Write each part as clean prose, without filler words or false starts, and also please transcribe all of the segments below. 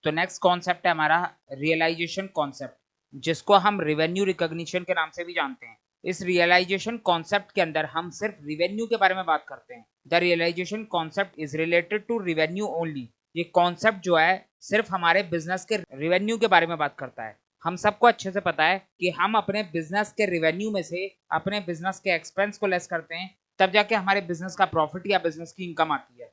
तो next concept है हमारा रियलाइजेशन कॉन्सेप्ट, जिसको हम रिवेन्यू रिकॉग्निशन के नाम से भी जानते हैं। इस रियलाइजेशन कॉन्सेप्ट के अंदर हम सिर्फ रिवेन्यू के बारे में बात करते हैं। The realisation concept is related to revenue only. ये कॉन्सेप्ट जो है सिर्फ हमारे बिजनेस के रिवेन्यू के बारे में बात करता है। हम सबको अच्छे से पता है कि हम अपने बिजनेस के रिवेन्यू में से अपने बिजनेस के एक्सपेंस को लेस करते हैं, तब जाके हमारे बिजनेस का प्रॉफिट या बिजनेस की इनकम आती है।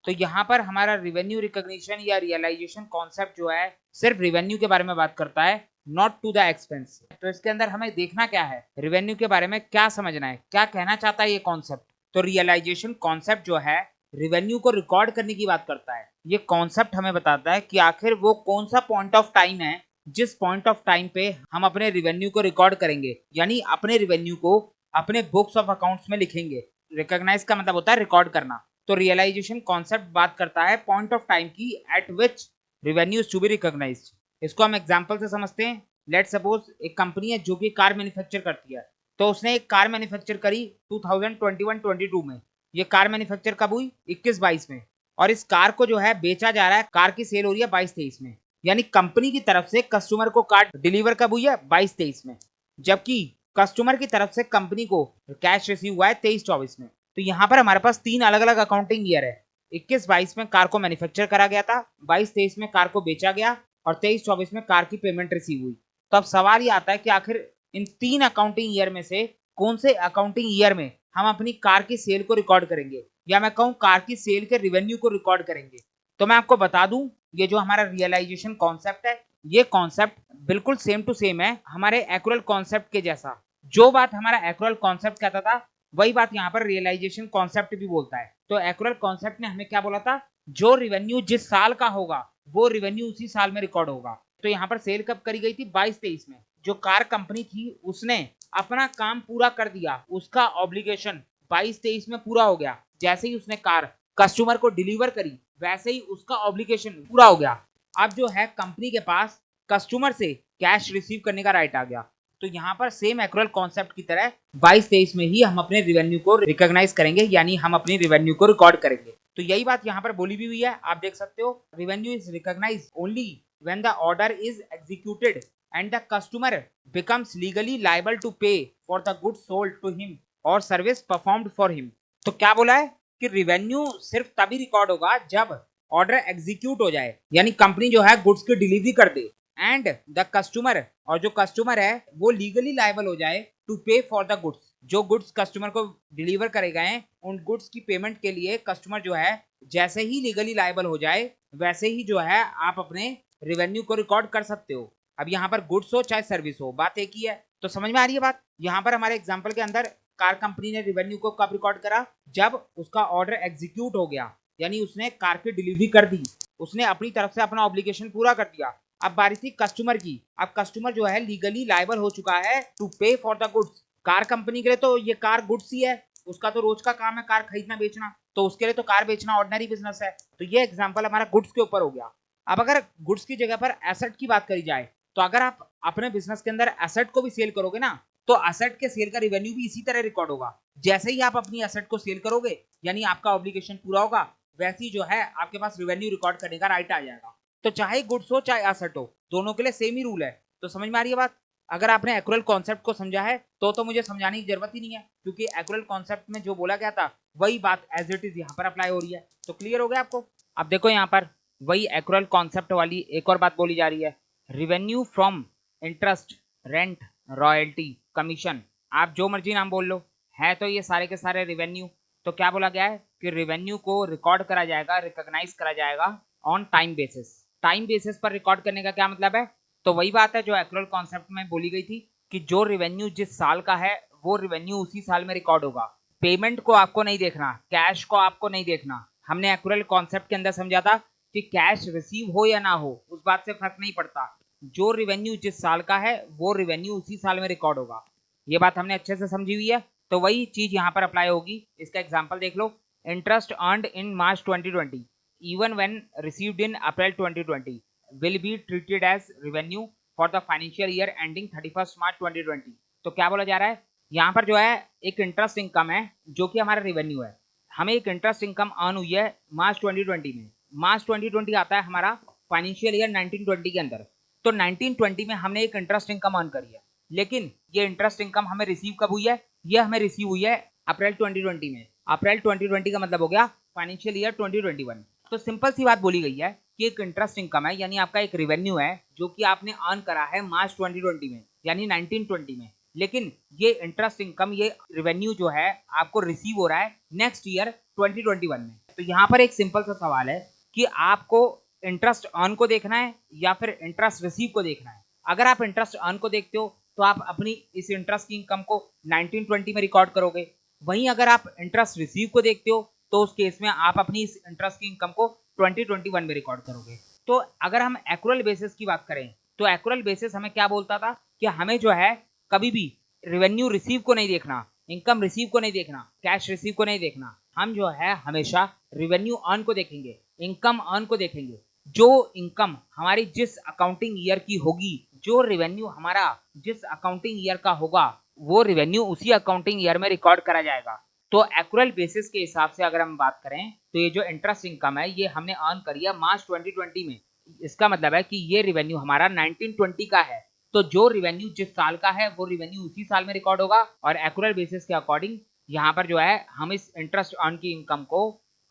तो यहाँ पर हमारा रिवेन्यू रिकॉग्निशन या रियलाइजेशन कॉन्सेप्ट जो है सिर्फ रिवेन्यू के बारे में बात करता है, नॉट टू द एक्सपेंस। तो इसके अंदर हमें देखना क्या है, रिवेन्यू के बारे में क्या समझना है, क्या कहना चाहता है ये कॉन्सेप्ट। तो रियलाइजेशन कॉन्सेप्ट जो है रिवेन्यू को रिकॉर्ड करने की बात करता है। ये कॉन्सेप्ट हमें बताता है कि आखिर वो कौन सा पॉइंट ऑफ टाइम है जिस पॉइंट ऑफ टाइम पे हम अपने रिवेन्यू को रिकॉर्ड करेंगे, यानी अपने रिवेन्यू को अपने बुक्स ऑफ अकाउंट्स में लिखेंगे। रिकॉग्नाइज का मतलब होता है रिकॉर्ड करना। तो रियलाइजेशन कॉन्सेप्ट बात करता है पॉइंट ऑफ टाइम की at which revenue is to be recognised. इसको हम एग्जांपल से समझते हैं। लेट सपोज एक कंपनी है जो कि कार मैन्युफैक्चर करती है, तो उसने एक कार मैन्युफैक्चर करी 2021-22 में। ये कार मैन्युफैक्चर कब हुई? 21-22 में। और इस कार को जो है बेचा जा रहा है, कार की सेल हो रही है 22-23 में। यानी कंपनी की तरफ से कस्टमर को कार डिलीवर कब हुई है? 22-23 में। जबकि कस्टमर की तरफ से कंपनी को कैश रिसीव हुआ है 23-24 में। तो यहाँ पर हमारे पास तीन अलग अलग अकाउंटिंग ईयर है। 21-22 में कार को मैन्युफैक्चर करा गया था, 22-23 में कार को बेचा गया और 23-24 में कार की पेमेंट रिसीव हुई। तो अब सवाल ये आता है कि आखिर इन तीन अकाउंटिंग ईयर में से कौन से अकाउंटिंग ईयर में हम अपनी कार की सेल को रिकॉर्ड करेंगे, या मैं कहूँ कार की सेल के रिवेन्यू को रिकॉर्ड करेंगे। तो मैं आपको बता दूं, ये जो हमारा रियलाइजेशन कॉन्सेप्ट है, ये कॉन्सेप्ट बिल्कुल सेम टू सेम है हमारे एक्रुअल कॉन्सेप्ट के जैसा। जो बात हमारा एक्रुअल कॉन्सेप्ट कहता था, वही बात यहाँ पर रियलाइजेशन कॉन्सेप्ट भी बोलता है। तो एक्रुअल कॉन्सेप्ट ने हमें क्या बोला था? जो रिवेन्यू जिस साल का होगा वो रिवेन्यू उसी साल में रिकॉर्ड होगा। तो यहाँ पर सेल कब करी गई थी? 22-23 में। जो कार कंपनी थी उसने अपना काम पूरा कर दिया, उसका ऑब्लिगेशन 22-23 में पूरा हो गया। जैसे ही उसने कार कस्टमर को डिलीवर करी, वैसे ही उसका ऑब्लिगेशन पूरा हो गया। अब जो है कंपनी के पास कस्टमर से कैश रिसीव करने का राइट आ गया। तो यहाँ पर सेम एक्रुअल कॉन्सेप्ट की तरह 22-23 में ही हम अपने रिवेन्यू को रिकॉग्नाइज करेंगे, यानी हम अपनी रिवेन्यू को रिकॉर्ड करेंगे। तो यही बात यहाँ पर बोली भी हुई है, आप देख सकते हो। Revenue is recognise only when the order is executed and the customer becomes legally liable to pay for the goods sold to him और सर्विस परफॉर्म्ड फॉर हिम। तो क्या बोला है कि रिवेन्यू सिर्फ तभी रिकॉर्ड होगा जब ऑर्डर एग्जीक्यूट हो जाए, यानी कंपनी जो है गुड्स की डिलीवरी कर दे, एंड द कस्टमर, और जो कस्टमर है वो लीगली लायबल हो जाए to pay for the goods. जो गुड्स कस्टमर को डिलीवर करे गए उन गुड्स की पेमेंट के लिए कस्टमर जो है जैसे ही लीगली लायबल हो जाए, वैसे ही जो है आप अपने रिवेन्यू को रिकॉर्ड कर सकते हो। अब यहाँ पर गुड्स हो चाहे सर्विस हो, बात एक ही है। तो समझ में आ रही है बात? यहाँ पर हमारे एग्जाम्पल के अंदर कार कंपनी ने रिवेन्यू को कब रिकॉर्ड करा? जब उसका ऑर्डर एग्जीक्यूट हो गया, यानी उसने कार की डिलीवरी कर दी, उसने अपनी तरफ से अपना ऑब्लिगेशन पूरा कर दिया। अब बारी थी कस्टमर की। अब कस्टमर जो है लीगली लायबल हो चुका है to pay for the goods. Car company के लिए तो ये कार गुड्स ही है, उसका तो रोज का काम है कार खरीदना बेचना, तो उसके लिए तो कार बेचना ऑर्डिनरी बिजनेस है। तो ये एग्जांपल हमारा गुड्स के ऊपर हो गया। अब अगर गुड्स की जगह पर एसेट की बात करी जाए, तो अगर आप अपने बिजनेस के अंदर एसेट को भी सेल करोगे ना, तो एसेट के सेल का रिवेन्यू भी इसी तरह रिकॉर्ड होगा। जैसे ही आप अपनी एसेट को सेल करोगे, यानी आपका ऑब्लिगेशन पूरा होगा, वैसे ही जो है आपके पास रिवेन्यू रिकॉर्ड करने का राइट आ जाएगा। तो चाहे गुड्स हो चाहे एसेट हो, दोनों के लिए सेम ही रूल है। तो समझ में आ रही है बात? अगर आपने एक्रुअल कॉन्सेप्ट को समझा है तो मुझे समझाने की जरूरत ही नहीं है, क्योंकि एक्रुअल कॉन्सेप्ट में जो बोला गया था वही बात एज इट इज यहाँ पर अप्लाई हो रही है। तो क्लियर हो गया आपको? अब देखो यहाँ पर वही एक्रुअल कॉन्सेप्ट वाली एक और बात बोली जा रही है, revenue from interest, rent, royalty, commission, आप जो मर्जी नाम बोल लो, है तो ये सारे के सारे रिवेन्यू। तो क्या बोला गया है कि रिवेन्यू को रिकॉर्ड करा जाएगा, रिकॉग्नाइज करा जाएगा on time basis. Time basis पर रिकॉर्ड करने का क्या मतलब है? तो वही बात है जो एक्रुअल कॉन्सेप्ट में बोली गई थी कि जो रिवेन्यू जिस साल का है वो रिवेन्यू उसी साल में रिकॉर्ड होगा। पेमेंट को आपको नहीं देखना, कैश को आपको नहीं देखना। हमने एक्रुअल कॉन्सेप्ट के अंदर समझा था कि कैश रिसीव हो या ना हो उस बात से फर्क नहीं पड़ता, जो रिवेन्यू जिस साल का है वो रिवेन्यू उसी साल में रिकॉर्ड होगा। ये बात हमने अच्छे से समझी हुई है। तो वही चीज यहाँ पर अप्लाई होगी। इसका एग्जाम्पल देख लो, interest earned in March 2020 even when received in April 2020 will be treated as revenue for the financial year ending 31st March 2020। तो क्या बोला जा रहा है यहाँ पर? जो है एक इंटरेस्ट इनकम है जो कि हमारा रिवेन्यू है। हमें एक इंटरेस्ट इनकम अर्न हुई है मार्च 2020 में। मार्च 2020 आता है हमारा फाइनेंशियल ईयर 1920 के अंदर। तो 1920 में हमने एक इंटरेस्ट इनकम अर्न करी है, लेकिन ये इंटरेस्ट इनकम हमें रिसीव कब हुई है? ये हमें रिसीव हुई है अप्रैल 2020 में। अप्रैल 2020 का मतलब हो गया फाइनेंशियल ईयर 2021। तो सिंपल सी बात बोली गई है कि एक इंटरेस्ट इनकम है, यानी आपका एक रेवेन्यू है जो कि आपने अर्न करा है मार्च 2020 में, यानी 1920 में। लेकिन ये इंटरेस्ट इनकम, ये रेवेन्यू जो है आपको रिसीव हो रहा है नेक्स्ट ईयर 2021 में। तो यहाँ पर एक सिंपल सा सवाल है कि आपको इंटरेस्ट अर्न को देखना है या फिर इंटरेस्ट रिसीव को देखना है। अगर आप इंटरेस्ट अर्न को देखते हो तो आप अपनी इस इंटरेस्ट की इनकम को 1920 में रिकॉर्ड करोगे। वहीं अगर आप इंटरेस्ट रिसीव को देखते हो तो उस केस में आप अपनी इस इंटरेस्ट की इनकम को 2021 में रिकॉर्ड करोगे। तो अगर हम एक्रुअल बेसिस की बात करें तो एक्रुअल बेसिस हमें क्या बोलता था कि हमें जो है कभी भी रेवेन्यू रिसीव को नहीं देखना, इनकम रिसीव को नहीं देखना, कैश रिसीव को नहीं देखना। हम जो है हमेशा रेवेन्यू अर्न को देखेंगे, इनकम अर्न को देखेंगे। जो इनकम हमारी जिस अकाउंटिंग ईयर की होगी, जो रेवेन्यू हमारा जिस अकाउंटिंग ईयर का होगा, वो रेवेन्यू उसी अकाउंटिंग ईयर में रिकॉर्ड करा जाएगा। तो एक्रुअल बेसिस के हिसाब से अगर हम बात करें तो ये जो इंटरेस्ट इनकम है ये हमने अर्न करी है मार्च 2020 में। इसका मतलब है कि ये रेवेन्यू हमारा 1920 का है। तो जो रेवेन्यू जिस साल का है वो रेवेन्यू उसी साल में रिकॉर्ड होगा, और एक्रुअल बेसिस के अकॉर्डिंग यहाँ पर जो है हम इस इंटरेस्ट अर्न की इनकम को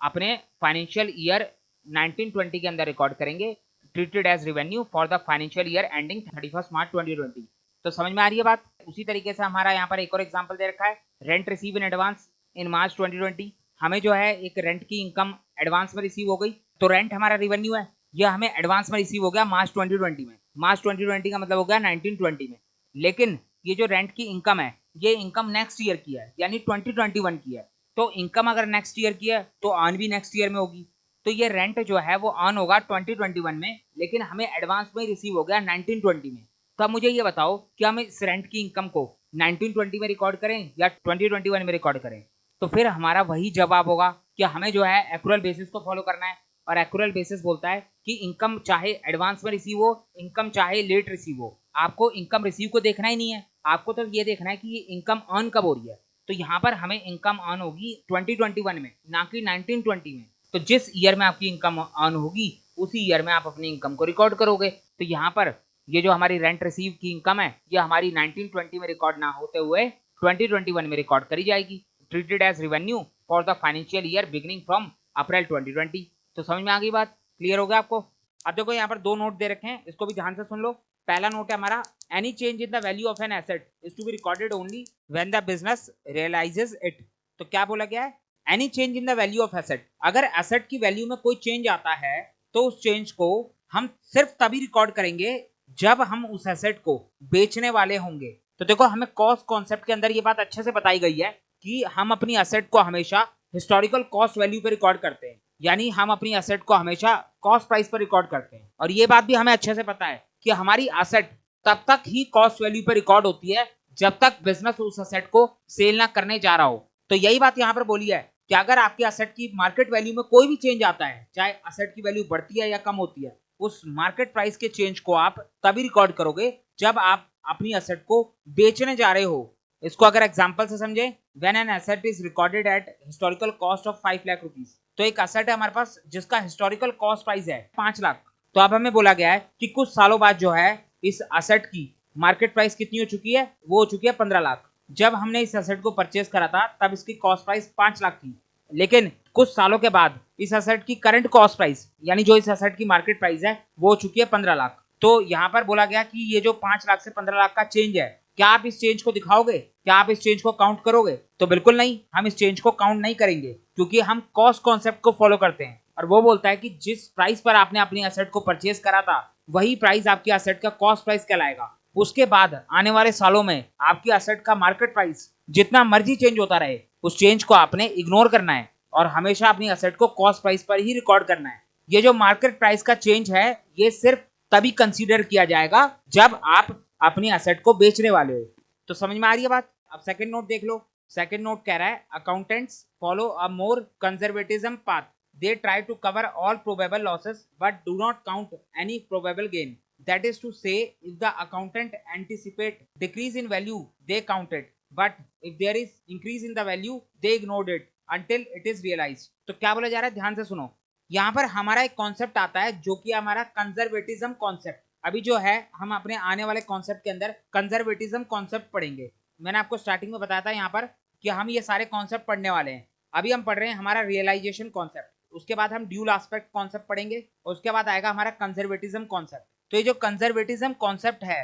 अपने फाइनेंशियल ईयर 1920 के अंदर रिकॉर्ड करेंगे, treated as revenue for the financial year ending 31 March 2020। तो समझ में आ रही है बात? उसी तरीके से हमारा यहाँ पर एक और एग्जांपल दे रखा है, rent receive in advance in March 2020। हमें जो है एक रेंट की इनकम एडवांस में रिसीव हो गई, तो रेंट हमारा रेवेन्यू है, यह हमें एडवांस में रिसीव हो गया मार्च 2020 में। मार्च 2020 का मतलब हो गया 1920 में। लेकिन ये जो रेंट की इनकम है ये इनकम नेक्स्ट ईयर की है, यानी 2021 की है। तो इनकम अगर नेक्स्ट ईयर की है तो अर्न भी नेक्स्ट ईयर में होगी। तो ये रेंट जो है वो अर्न होगा 2021 में, लेकिन हमें एडवांस में रिसीव हो गया 1920 में। तो अब मुझे ये बताओ कि हम इस रेंट की इनकम को 1920 में रिकॉर्ड करें या 2021 में रिकॉर्ड करें? तो फिर हमारा वही जवाब होगा कि हमें जो है एक्रुअल बेसिस को फॉलो करना है। और एक्रुअल बेसिस बोलता है कि इनकम चाहे एडवांस में रिसीव हो, इनकम चाहे लेट रिसीव हो, आपको इनकम रिसीव को देखना ही नहीं है, आपको तो ये देखना है कि ये इनकम अर्न कब हो रही है। तो यहाँ पर हमें इनकम अर्न होगी 2021 में, ना कि 1920 में। तो जिस ईयर में आपकी इनकम अर्न होगी उसी ईयर में आप अपनी इनकम को रिकॉर्ड करोगे। तो यहाँ पर ये जो हमारी रेंट रिसीव की इनकम है ये हमारी 1920 में रिकॉर्ड ना होते हुए 2021 में रिकॉर्ड करी जाएगी, treated as revenue for the financial year beginning from April 2020। तो समझ में आ गई बात? क्लियर हो गया आपको? अब देखो यहाँ पर दो नोट दे रखे हैं, इसको भी ध्यान से सुन लो। पहला नोट है हमारा, any change in the value of an asset is to be recorded only when the business realises it. तो क्या बोला गया है? Any change in the value of asset, अगर एसेट की वैल्यू में कोई चेंज आता है तो उस चेंज को हम सिर्फ तभी रिकॉर्ड करेंगे जब हम उस एसेट को बेचने वाले होंगे। तो देखो हमें कॉस्ट कॉन्सेप्ट के अंदर ये बात अच्छे से बताई गई है कि हम अपनी एसेट को हमेशा हिस्टोरिकल कॉस्ट वैल्यू पे रिकॉर्ड करते हैं, यानी हम अपनी एसेट को हमेशा कॉस्ट प्राइस पर रिकॉर्ड करते हैं। और ये बात भी हमें अच्छे से पता है कि हमारी एसेट तब तक ही कॉस्ट वैल्यू पर रिकॉर्ड होती है जब तक बिजनेस उस एसेट को सेल ना करने जा रहा हो। तो यही बात यहाँ पर बोली है कि अगर आपके एसेट की मार्केट वैल्यू में कोई भी चेंज आता है, चाहे एसेट की वैल्यू बढ़ती है या कम होती है, उस मार्केट प्राइस के चेंज को आप तभी रिकॉर्ड करोगे जब आप अपनी एसेट को बेचने जा रहे हो। इसको अगर एग्जांपल से समझे, when an asset is recorded at historical cost of 5 lakh rupees. तो एक एसेट है हमारे पास जिसका हिस्टोरिकल कॉस्ट प्राइस है 5 लाख। तो अब हमें बोला गया है कि कुछ सालों बाद जो है इस एसेट की मार्केट प्राइस कितनी हो चुकी है? वो हो चुकी है 15 लाख। जब हमने इस एसेट को परचेज करा था तब इसकी कॉस्ट प्राइस 5 लाख थी, लेकिन कुछ सालों के बाद इस एसेट की करंट कॉस्ट प्राइस, यानी जो इस एसेट की मार्केट प्राइस है, वो हो चुकी है 15 लाख। तो यहाँ पर बोला गया कि ये जो 5 लाख से 15 लाख का चेंज है, क्या आप इस चेंज को दिखाओगे? क्या आप इस चेंज को काउंट करोगे? तो बिल्कुल नहीं, हम इस चेंज को काउंट नहीं करेंगे, क्योंकि हम कॉस्ट कॉन्सेप्ट को फॉलो करते हैं। और वो बोलता है कि जिस प्राइस पर आपने अपनी एसेट को परचेज करा था वही प्राइस आपकी एसेट का कॉस्ट प्राइस कहलाएगा। उसके बाद आने वाले सालों में आपकी एसेट का मार्केट प्राइस जितना मर्जी चेंज होता रहे, उस चेंज को आपने इग्नोर करना है और हमेशा अपनी एसेट को कॉस्ट प्राइस पर ही रिकॉर्ड करना है। ये जो मार्केट प्राइस का चेंज है ये सिर्फ तभी कंसीडर किया जाएगा जब आप अपनी एसेट को बेचने वाले हो। तो समझ में आ रही है बात? अब सेकंड नोट देख लो। सेकंड नोट कह रहा है, accountants follow a more conservatism path, they try to cover all probable losses but do not count any probable gain. That is to say, if the accountant anticipate decrease in value, they count it. But if there is increase in the value, they ignored it until it is realized. तो क्या बोला जा रहा है? ध्यान से सुनो। यहाँ पर हमारा एक कॉन्सेप्ट आता है जो कि हमारा कंजर्वेटिज्म कॉन्सेप्ट। अभी जो है हम अपने आने वाले कॉन्सेप्ट के अंदर कंजर्वेटिज्म कॉन्सेप्ट पढ़ेंगे। मैंने आपको स्टार्टिंग में बताया था यहाँ पर कि हम ये सारे कॉन्सेप्ट पढ़ने वाले हैं। अभी हम पढ़ रहे हैं हमारा रियलाइजेशन कॉन्सेप्ट, उसके बाद हम ड्यूल एस्पेक्ट कॉन्सेप्ट पढ़ेंगे और उसके बाद आएगा हमारा कंजर्वेटिज्म कॉन्सेप्ट। तो ये जो कंजर्वेटिज्म कॉन्सेप्ट है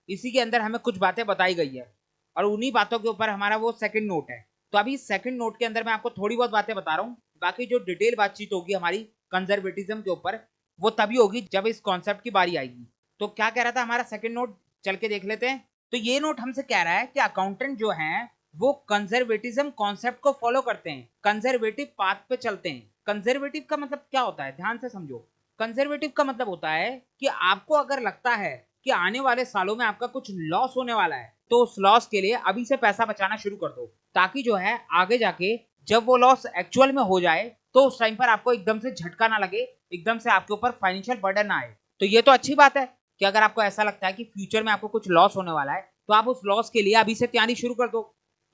इसी के अंदर हमें कुछ बातें बताई गई है और उन्हीं बातों के ऊपर हमारा वो सेकंड नोट है। तो अभी सेकंड नोट के अंदर मैं आपको थोड़ी बहुत बातें बता रहा हूँ, बाकी जो डिटेल बातचीत होगी हमारी कंजर्वेटिज्म के ऊपर वो तभी होगी जब इस कॉन्सेप्ट की बारी आएगी। तो क्या कह रहा था हमारा सेकंड नोट, चल के देख लेते हैं। तो ये नोट हमसे कह रहा है कि अकाउंटेंट जो है वो कंजर्वेटिज्म कॉन्सेप्ट को फॉलो करते हैं, कंजर्वेटिव पाथ पे चलते हैं। कंजर्वेटिव का मतलब क्या होता है, ध्यान से समझो। कंजर्वेटिव का मतलब होता है कि आपको अगर लगता है कि आने वाले सालों में आपका कुछ लॉस होने वाला है तो उस लॉस के लिए अभी से पैसा बचाना शुरू कर दो, ताकि जो है आगे जाके जब वो लॉस एक्चुअल में हो जाए तो उस टाइम पर आपको एकदम से झटका ना लगे, एकदम से आपके ऊपर फाइनेंशियल बर्डन ना आए। तो ये तो अच्छी बात है कि अगर आपको ऐसा लगता है कि फ्यूचर में आपको कुछ लॉस होने वाला है तो आप उस लॉस के लिए अभी से तैयारी शुरू कर दो।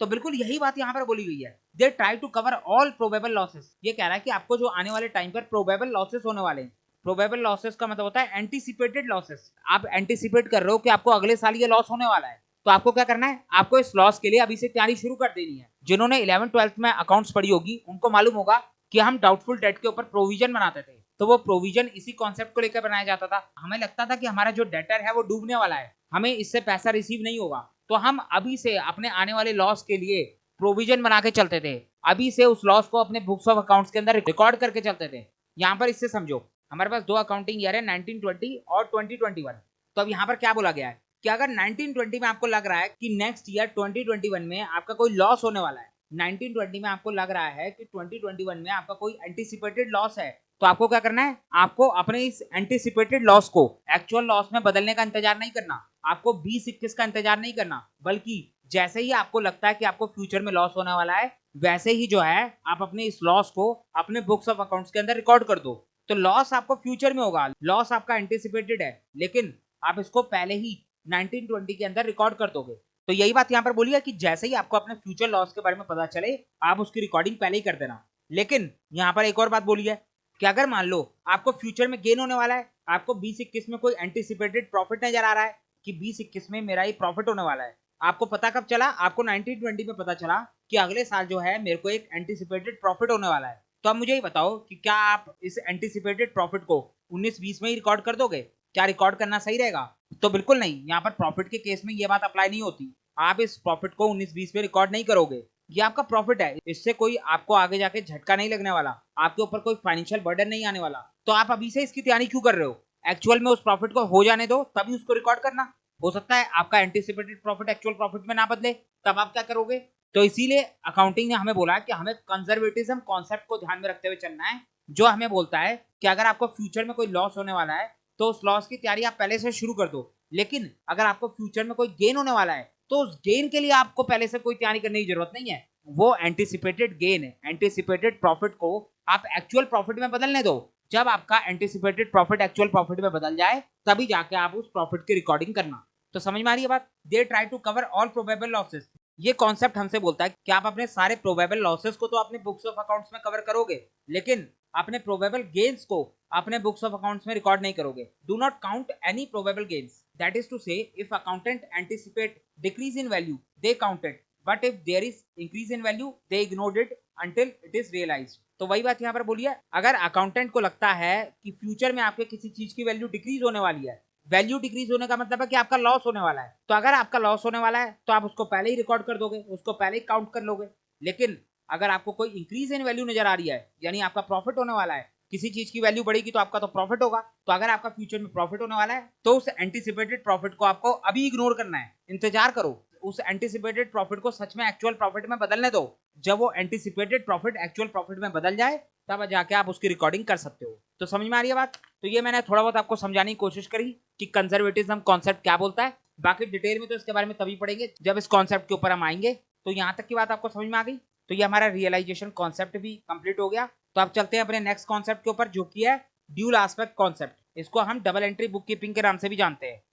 तो बिल्कुल यही बात यहाँ पर बोली गई है, they try to cover all probable losses. ये कह रहा है कि आपको जो आने वाले टाइम पर प्रोबेबल लॉसेस होने वाले हैं, प्रोबेबल लॉसेस का मतलब होता है एंटीसिपेटेड लॉसेस। आप एंटीसिपेट कर रहे हो कि आपको अगले साल ये लॉस होने वाला है, तो आपको क्या करना है, आपको इस लॉस के लिए अभी से तैयारी शुरू कर देनी है। जिन्होंने 11th 12th में अकाउंट्स पढ़ी होगी उनको मालूम होगा कि हम डाउटफुल डेट के ऊपर प्रोविजन बनाते थे, तो वो प्रोविजन इसी कॉन्सेप्ट को लेकर बनाया जाता था। हमें लगता था कि हमारा जो डेटर है वो डूबने वाला है, हमें इससे पैसा रिसीव नहीं होगा, तो हम अभी से अपने आने वाले लॉस के लिए प्रोविजन बना के चलते थे, अभी से उस लॉस को अपने बुक्स ऑफ अकाउंट्स के अंदर रिकॉर्ड करके चलते थे। यहाँ पर इससे समझो हमारे पास दो अकाउंटिंग ईयर है, 1920 और 2021। तो अब यहाँ पर क्या बोला गया है कि अगर 1920 में आपको लग रहा है कि नेक्स्ट ईयर 2021 में आपका कोई लॉस होने वाला है, 1920 में आपको लग रहा है कि 2021 में आपका कोई एंटीसिपेटेड लॉस है, तो आपको क्या करना है, आपको अपने इस एंटीसिपेटेड लॉस को एक्चुअल लॉस में बदलने का इंतजार नहीं करना, आपको 20-21 का इंतजार नहीं करना, बल्कि जैसे ही आपको लगता है कि आपको फ्यूचर में लॉस होने वाला है वैसे ही जो है आप अपने इस लॉस को अपने बुक्स ऑफ अकाउंट्स के अंदर रिकॉर्ड कर दो। तो लॉस आपको फ्यूचर में होगा, लॉस आपका एंटीसिपेटेड है, लेकिन आप इसको पहले ही 1920 के अंदर रिकॉर्ड कर दोगे। तो यही बात यहाँ पर बोली है कि जैसे ही आपको अपने फ्यूचर लॉस के बारे में पता चले आप उसकी रिकॉर्डिंग पहले ही कर देना। लेकिन यहाँ पर एक और बात बोली है कि अगर मान लो आपको फ्यूचर में गेन होने वाला है, आपको 20-21 में कोई एंटीसिपेटेड प्रॉफिट नजर आ रहा है कि 20-21 में मेरा ये प्रॉफिट होने वाला है, आपको पता कब चला, आपको 1920 में पता चला कि अगले साल जो है मेरे को एक एंटीसिपेटेड प्रॉफिट होने वाला है। तो अब मुझे ये बताओ कि क्या आप इस एंटीसिपेटेड प्रॉफिट को 19-20 में ही रिकॉर्ड कर दोगे? क्या रिकॉर्ड करना सही रहेगा? तो बिल्कुल नहीं, यहाँ पर प्रॉफिट के केस में ये बात अप्लाई नहीं होती। आप इस प्रॉफिट को 19-20 में रिकॉर्ड नहीं करोगे, ये आपका प्रॉफिट है, इससे कोई आपको आगे जाके झटका नहीं लगने वाला, आपके ऊपर कोई फाइनेंशियल बर्डन नहीं आने वाला। तो आप अभी से इसकी तैयारी क्यों कर रहे हो? एक्चुअल में उस प्रॉफिट को हो जाने दो तभी उसको रिकॉर्ड करना। हो सकता है आपका एंटीसिपेटेड प्रॉफिट एक्चुअल प्रॉफिट में ना बदले, तब आप क्या करोगे? तो इसीलिए अकाउंटिंग ने हमें बोला कि हमें कंजर्वेटिज्म कॉन्सेप्ट को ध्यान में रखते हुए चलना है, जो हमें बोलता है कि अगर आपको फ्यूचर में कोई लॉस होने वाला है तो उस लॉस की तैयारी आप पहले से शुरू कर दो, लेकिन अगर आपको फ्यूचर में कोई गेन होने वाला है तो उस गेन के लिए आपको पहले से कोई तैयारी करने की जरूरत नहीं है। वो एंटीसिपेटेड गेन है, एंटीसिपेटेड प्रॉफिट को आप एक्चुअल प्रॉफिट में बदलने दो। जब आपका एंटीसिपेटेड प्रॉफिट एक्चुअल प्रॉफिट में बदल जाए तभी जाके आप उस प्रॉफिट की रिकॉर्डिंग करना। तो समझ में आ रही है बात? They try to cover all probable losses. ये कॉन्सेप्ट हमसे बोलता है कि आप अपने सारे प्रोबेबल लॉसेस को तो अपने बुक्स ऑफ अकाउंट्स में कवर करोगे, लेकिन अपने प्रोबेबल गेन्स को अपने बुक्स ऑफ अकाउंट्स में रिकॉर्ड नहीं करोगे। Do not count any probable gains, that is to say if accountant anticipate decrease in value they counted, but if there is increase in value they ignored it until it is realised. तो वही बात यहाँ पर बोली है, अगर accountant को लगता है कि फ्यूचर में आपके किसी चीज की वैल्यू डिक्रीज होने वाली है, वैल्यू डिक्रीज होने का मतलब है कि आपका लॉस होने वाला है, तो अगर आपका लॉस होने वाला है तो आप उसको पहले ही रिकॉर्ड कर दोगे, उसको पहले ही काउंट कर लोगे। लेकिन अगर आपको कोई इंक्रीज इन वैल्यू नजर आ रही है, यानी आपका प्रॉफिट होने वाला है, किसी चीज की वैल्यू बढ़ेगी तो आपका तो प्रॉफिट होगा, तो अगर आपका फ्यूचर में प्रॉफिट होने वाला है तो उस एंटीसिपेटेड प्रॉफिट को आपको अभी इग्नोर करना है, इंतजार करो, उस एंटीसिपेटेड प्रॉफिट को सच में एक्चुअल प्रॉफिट में बदलने दो। जब वो एंटीसिपेटेड प्रॉफिट एक्चुअल प्रॉफिट में बदल जाए तब जाके आप उसकी रिकॉर्डिंग कर सकते हो। तो समझ में आ रही है बात? तो ये मैंने थोड़ा बहुत आपको समझाने की कोशिश करी कि कंजर्वेटिज्म कॉन्सेप्ट क्या बोलता है। बाकी डिटेल में तो इसके बारे में तभी पढ़ेंगे जब इस कॉन्सेप्ट के ऊपर हम आएंगे। तो यहाँ तक की बात आपको समझ में आ गई? तो ये हमारा रियलाइजेशन कॉन्सेप्ट भी कंप्लीट हो गया। तो आप चलते हैं अपने नेक्स्ट कॉन्सेप्ट के ऊपर जो कि है ड्यूल एस्पेक्ट कॉन्सेप्ट। इसको हम डबल एंट्री बुक कीपिंग के नाम से भी जानते हैं।